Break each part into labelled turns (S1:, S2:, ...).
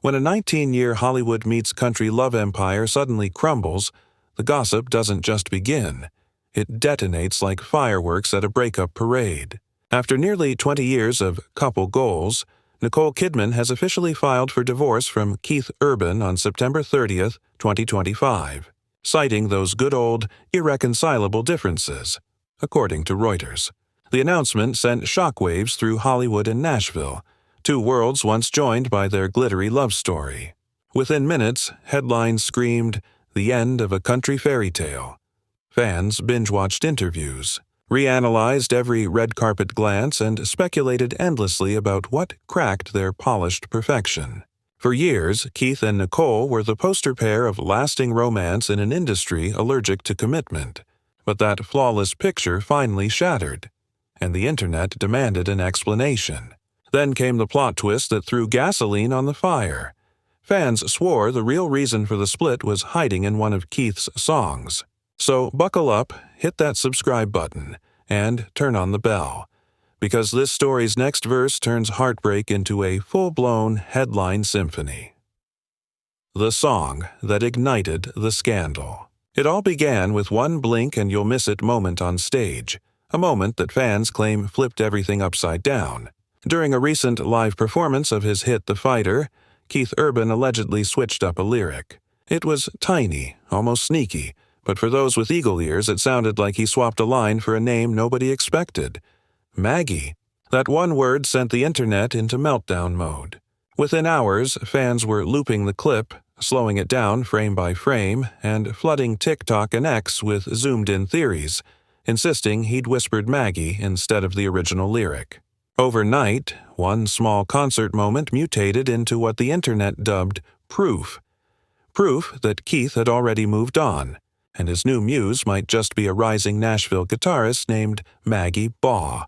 S1: When a 19-year Hollywood meets country love empire suddenly crumbles, the gossip doesn't just begin. It detonates like fireworks at a breakup parade. After nearly 20 years of couple goals, Nicole Kidman has officially filed for divorce from Keith Urban on September 30th, 2025, citing those good old, irreconcilable differences, according to Reuters. The announcement sent shockwaves through Hollywood and Nashville, two worlds once joined by their glittery love story. Within minutes, headlines screamed, "The end of a country fairy tale." Fans binge-watched interviews, reanalyzed every red carpet glance, and speculated endlessly about what cracked their polished perfection. For years, Keith and Nicole were the poster pair of lasting romance in an industry allergic to commitment. But that flawless picture finally shattered, and the internet demanded an explanation. Then came the plot twist that threw gasoline on the fire. Fans swore the real reason for the split was hiding in one of Keith's songs. So buckle up, hit that subscribe button, and turn on the bell, because this story's next verse turns heartbreak into a full-blown headline symphony. The song that ignited the scandal. It all began with one blink-and-you'll-miss-it moment on stage, a moment that fans claim flipped everything upside down. During a recent live performance of his hit The Fighter, Keith Urban allegedly switched up a lyric. It was tiny, almost sneaky, but for those with eagle ears it sounded like he swapped a line for a name nobody expected. Maggie. That one word sent the internet into meltdown mode. Within hours, fans were looping the clip, slowing it down frame by frame, and flooding TikTok and X with zoomed-in theories, insisting he'd whispered Maggie instead of the original lyric. Overnight, one small concert moment mutated into what the internet dubbed proof. Proof that Keith had already moved on, and his new muse might just be a rising Nashville guitarist named Maggie Baugh.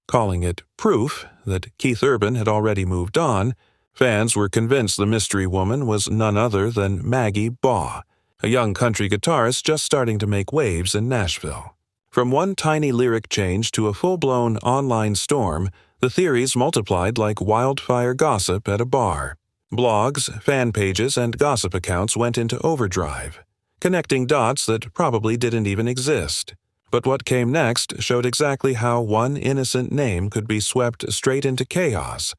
S1: Calling it proof that Keith Urban had already moved on, fans were convinced the mystery woman was none other than Maggie Baugh, a young country guitarist just starting to make waves in Nashville. From one tiny lyric change to a full-blown online storm, the theories multiplied like wildfire gossip at a bar. Blogs, fan pages, and gossip accounts went into overdrive, connecting dots that probably didn't even exist. But what came next showed exactly how one innocent name could be swept straight into chaos,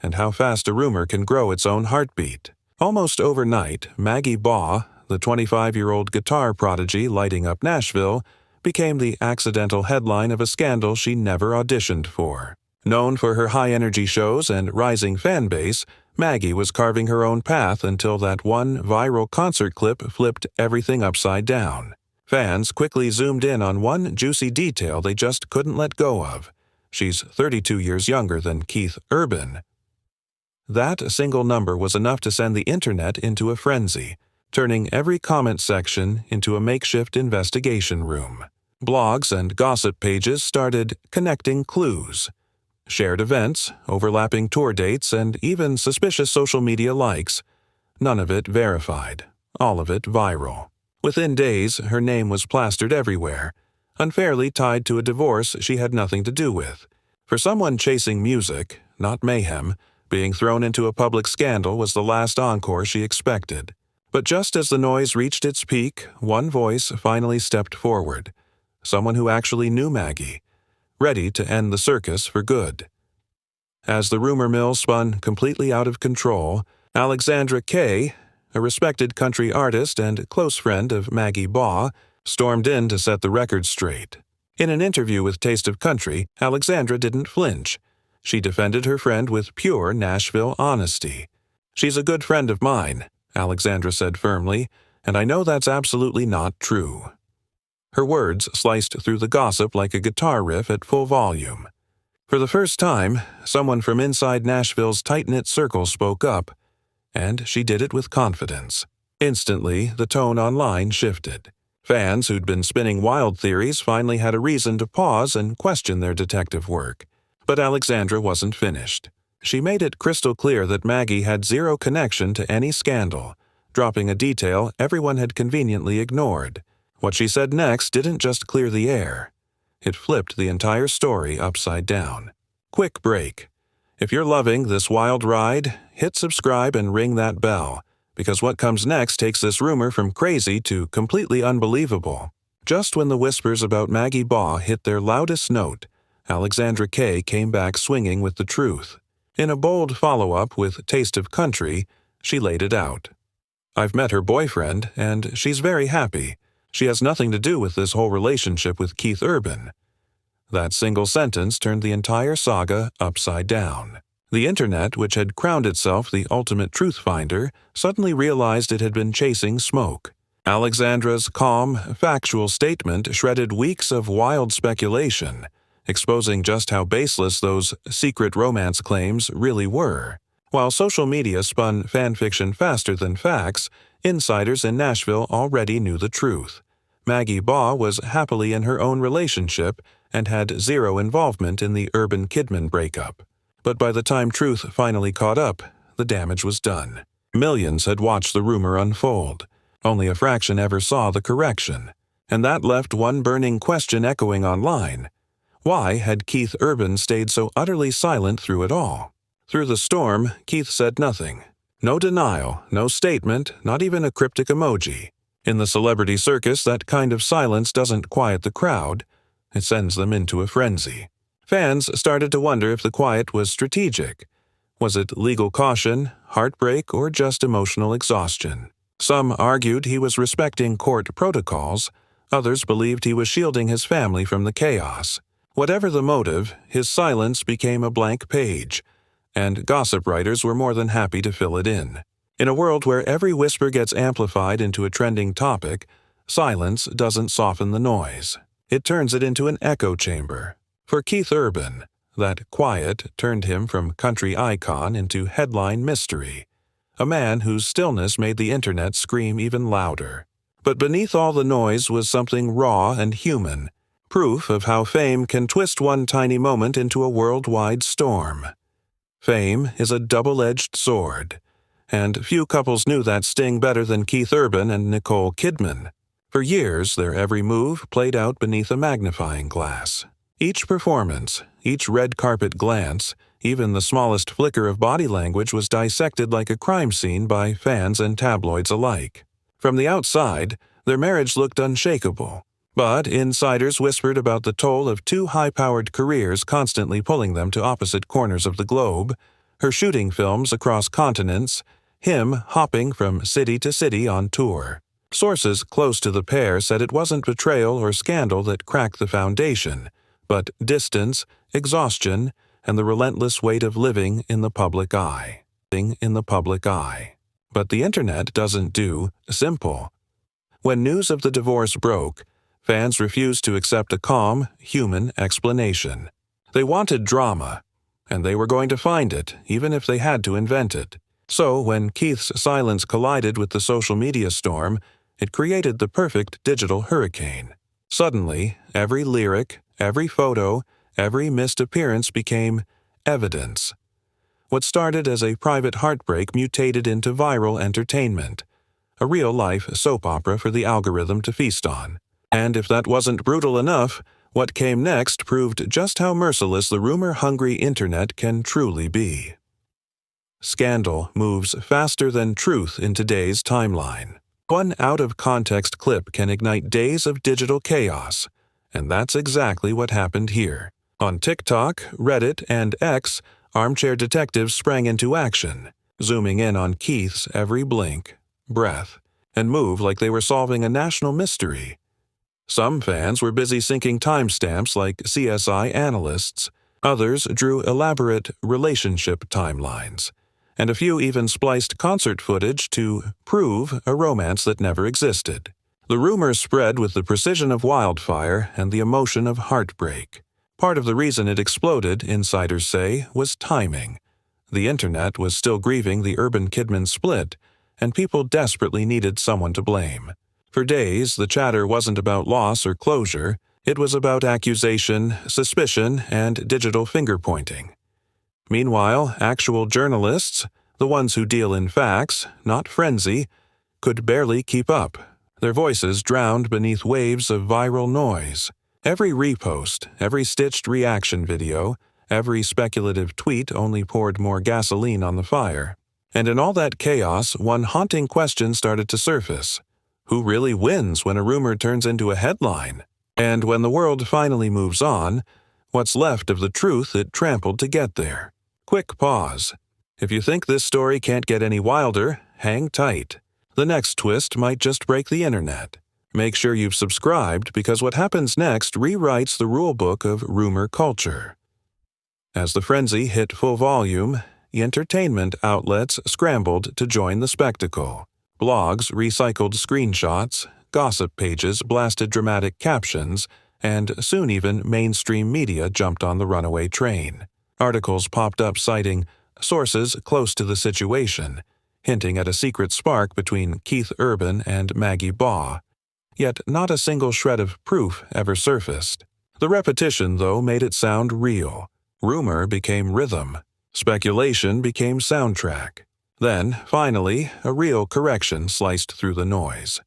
S1: and how fast a rumor can grow its own heartbeat. Almost overnight, Maggie Baugh, the 25-year-old guitar prodigy lighting up Nashville, became the accidental headline of a scandal she never auditioned for. Known for her high-energy shows and rising fan base, Maggie was carving her own path until that one viral concert clip flipped everything upside down. Fans quickly zoomed in on one juicy detail they just couldn't let go of. She's 32 years younger than Keith Urban. That single number was enough to send the internet into a frenzy, turning every comment section into a makeshift investigation room. Blogs and gossip pages started connecting clues. Shared events, overlapping tour dates, and even suspicious social media likes. None of it verified, all of it viral. Within days, her name was plastered everywhere, unfairly tied to a divorce she had nothing to do with. For someone chasing music, not mayhem, being thrown into a public scandal was the last encore she expected. But just as the noise reached its peak, one voice finally stepped forward. Someone who actually knew Maggie, ready to end the circus for good. As the rumor mill spun completely out of control, Alexandra Kay, a respected country artist and close friend of Maggie Baugh, stormed in to set the record straight. In an interview with Taste of Country, Alexandra didn't flinch. She defended her friend with pure Nashville honesty. "She's a good friend of mine," Alexandra said firmly, "and I know that's absolutely not true." Her words sliced through the gossip like a guitar riff at full volume. For the first time, someone from inside Nashville's tight-knit circle spoke up, and she did it with confidence. Instantly, the tone online shifted. Fans who'd been spinning wild theories finally had a reason to pause and question their detective work. But Alexandra wasn't finished. She made it crystal clear that Maggie had zero connection to any scandal, dropping a detail everyone had conveniently ignored. What she said next didn't just clear the air. It flipped the entire story upside down. Quick break. If you're loving this wild ride, hit subscribe and ring that bell, because what comes next takes this rumor from crazy to completely unbelievable. Just when the whispers about Maggie Baugh hit their loudest note, Alexandra Kay came back swinging with the truth. In a bold follow-up with Taste of Country, she laid it out. "I've met her boyfriend, and she's very happy. She has nothing to do with this whole relationship with Keith Urban." That single sentence turned the entire saga upside down. The internet, which had crowned itself the ultimate truth finder, suddenly realized it had been chasing smoke. Alexandra's calm, factual statement shredded weeks of wild speculation, exposing just how baseless those secret romance claims really were. While social media spun fanfiction faster than facts, insiders in Nashville already knew the truth. Maggie Baugh was happily in her own relationship and had zero involvement in the Urban Kidman breakup. But by the time truth finally caught up, the damage was done. Millions had watched the rumor unfold. Only a fraction ever saw the correction. And that left one burning question echoing online. Why had Keith Urban stayed so utterly silent through it all? Through the storm, Keith said nothing. No denial, no statement, not even a cryptic emoji. In the celebrity circus, that kind of silence doesn't quiet the crowd. It sends them into a frenzy. Fans started to wonder if the quiet was strategic. Was it legal caution, heartbreak, or just emotional exhaustion? Some argued he was respecting court protocols. Others believed he was shielding his family from the chaos. Whatever the motive, his silence became a blank page, and gossip writers were more than happy to fill it in. In a world where every whisper gets amplified into a trending topic, silence doesn't soften the noise. It turns it into an echo chamber. For Keith Urban, that quiet turned him from country icon into headline mystery, a man whose stillness made the internet scream even louder. But beneath all the noise was something raw and human, proof of how fame can twist one tiny moment into a worldwide storm. Fame is a double-edged sword, and few couples knew that sting better than Keith Urban and Nicole Kidman. For years, their every move played out beneath a magnifying glass. Each performance, each red carpet glance, even the smallest flicker of body language was dissected like a crime scene by fans and tabloids alike. From the outside, their marriage looked unshakable, but insiders whispered about the toll of two high-powered careers constantly pulling them to opposite corners of the globe, her shooting films across continents, him hopping from city to city on tour. Sources close to the pair said it wasn't betrayal or scandal that cracked the foundation, but distance, exhaustion, and the relentless weight of living in the public eye. But the internet doesn't do simple. When news of the divorce broke, fans refused to accept a calm, human explanation. They wanted drama, and they were going to find it, even if they had to invent it. So when Keith's silence collided with the social media storm, it created the perfect digital hurricane. Suddenly, every lyric, every photo, every missed appearance became evidence. What started as a private heartbreak mutated into viral entertainment, a real-life soap opera for the algorithm to feast on. And if that wasn't brutal enough, what came next proved just how merciless the rumor-hungry internet can truly be. Scandal moves faster than truth in today's timeline. One out-of-context clip can ignite days of digital chaos, and that's exactly what happened here. On TikTok, Reddit, and X, armchair detectives sprang into action, zooming in on Keith's every blink, breath, and move like they were solving a national mystery. Some fans were busy syncing timestamps like CSI analysts. Others drew elaborate relationship timelines, and a few even spliced concert footage to prove a romance that never existed. The rumors spread with the precision of wildfire and the emotion of heartbreak. Part of the reason it exploded, insiders say, was timing. The internet was still grieving the Urban Kidman split, and people desperately needed someone to blame. For days, the chatter wasn't about loss or closure. It was about accusation, suspicion, and digital finger-pointing. Meanwhile, actual journalists, the ones who deal in facts, not frenzy, could barely keep up, their voices drowned beneath waves of viral noise. Every repost, every stitched reaction video, Every speculative tweet only poured more gasoline on the fire. And in all that chaos, one haunting question started to surface. Who really wins when a rumor turns into a headline? And when the world finally moves on, what's left of the truth it trampled to get there? Quick pause. If you think this story can't get any wilder, hang tight. The next twist might just break the internet. Make sure you've subscribed because what happens next rewrites the rulebook of rumor culture. As the frenzy hit full volume, entertainment outlets scrambled to join the spectacle. Blogs recycled screenshots, gossip pages blasted dramatic captions, and soon even mainstream media jumped on the runaway train. Articles popped up citing sources close to the situation, hinting at a secret spark between Keith Urban and Maggie Baugh. Yet not a single shred of proof ever surfaced. The repetition, though, made it sound real. Rumor became rhythm. Speculation became soundtrack. Then, finally, a real correction sliced through the noise.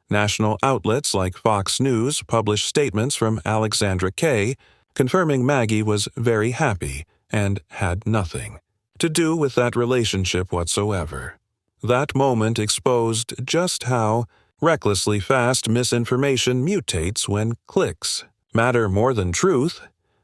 S1: National outlets like Fox News published statements from Alexandra Kay confirming Maggie was very happy and had nothing to do with that relationship whatsoever. That moment exposed just how recklessly fast misinformation mutates when clicks matter more than truth,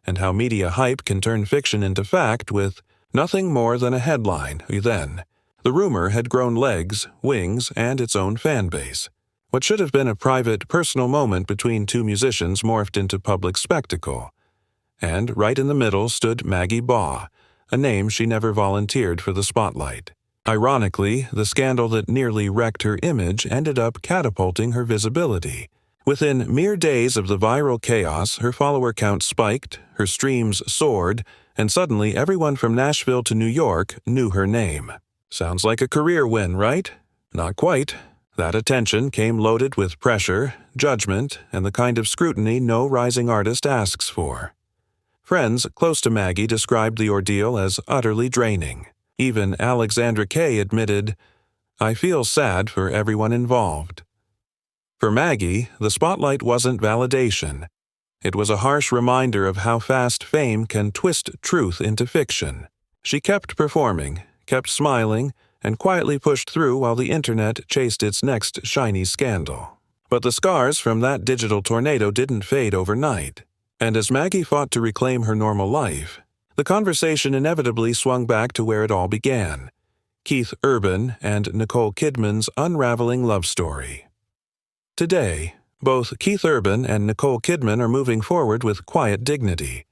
S1: and how media hype can turn fiction into fact with nothing more than a headline. Then, the rumor had grown legs, wings, and its own fan base. What should have been a private, personal moment between two musicians morphed into public spectacle. And right in the middle stood Maggie Baugh, a name she never volunteered for the spotlight. Ironically, the scandal that nearly wrecked her image ended up catapulting her visibility. Within mere days of the viral chaos, her follower count spiked, her streams soared, and suddenly everyone from Nashville to New York knew her name. Sounds like a career win, right? Not quite. That attention came loaded with pressure, judgment, and the kind of scrutiny no rising artist asks for. Friends close to Maggie described the ordeal as utterly draining. Even Alexandra Kay admitted, "I feel sad for everyone involved." For Maggie, the spotlight wasn't validation. It was a harsh reminder of how fast fame can twist truth into fiction. She kept performing, kept smiling, and quietly pushed through while the internet chased its next shiny scandal. But the scars from that digital tornado didn't fade overnight. And as Maggie fought to reclaim her normal life, the conversation inevitably swung back to where it all began: Keith Urban and Nicole Kidman's unraveling love story. Today, both Keith Urban and Nicole Kidman are moving forward with quiet dignity.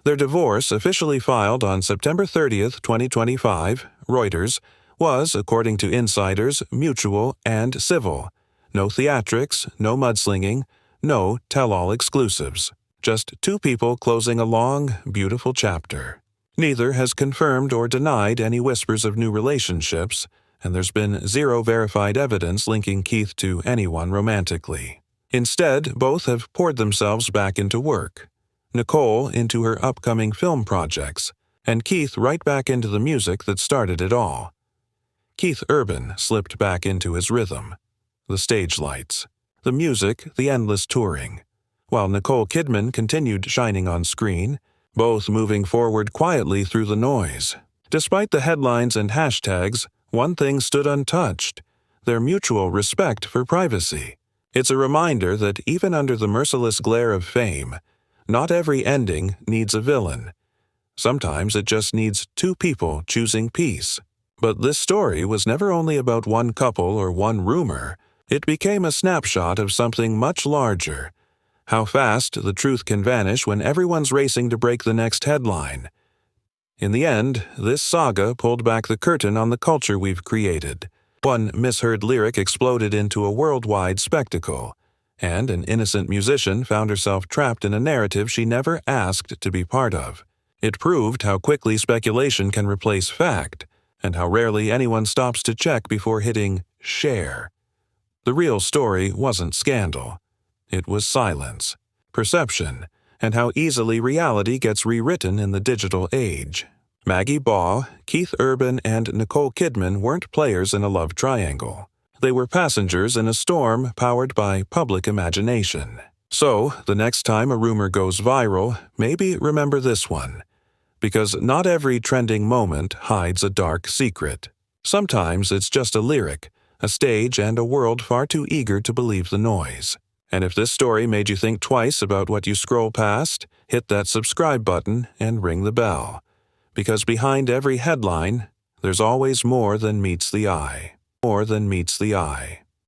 S1: Their divorce, officially filed on September 30th, 2025, Reuters, was, according to insiders, mutual and civil. No theatrics, no mudslinging, no tell-all exclusives. Just two people closing a long, beautiful chapter. Neither has confirmed or denied any whispers of new relationships, and there's been zero verified evidence linking Keith to anyone romantically. Instead, both have poured themselves back into work. Nicole into her upcoming film projects, and Keith right back into the music that started it all. Keith Urban slipped back into his rhythm. The stage lights, the music, the endless touring. While Nicole Kidman continued shining on screen, both moving forward quietly through the noise. Despite the headlines and hashtags, one thing stood untouched: their mutual respect for privacy. It's a reminder that even under the merciless glare of fame, not every ending needs a villain. Sometimes it just needs two people choosing peace. But this story was never only about one couple or one rumor. It became a snapshot of something much larger: how fast the truth can vanish when everyone's racing to break the next headline. In the end, this saga pulled back the curtain on the culture we've created. One misheard lyric exploded into a worldwide spectacle, and an innocent musician found herself trapped in a narrative she never asked to be part of. It proved how quickly speculation can replace fact, and how rarely anyone stops to check before hitting share. The real story wasn't scandal. It was silence, perception, and how easily reality gets rewritten in the digital age. Maggie Baugh, Keith Urban, and Nicole Kidman weren't players in a love triangle. They were passengers in a storm powered by public imagination. So, the next time a rumor goes viral, maybe remember this one. Because not every trending moment hides a dark secret. Sometimes it's just a lyric, a stage, and a world far too eager to believe the noise. And if this story made you think twice about what you scroll past, hit that subscribe button and ring the bell. Because behind every headline, there's always more than meets the eye. More than meets the eye.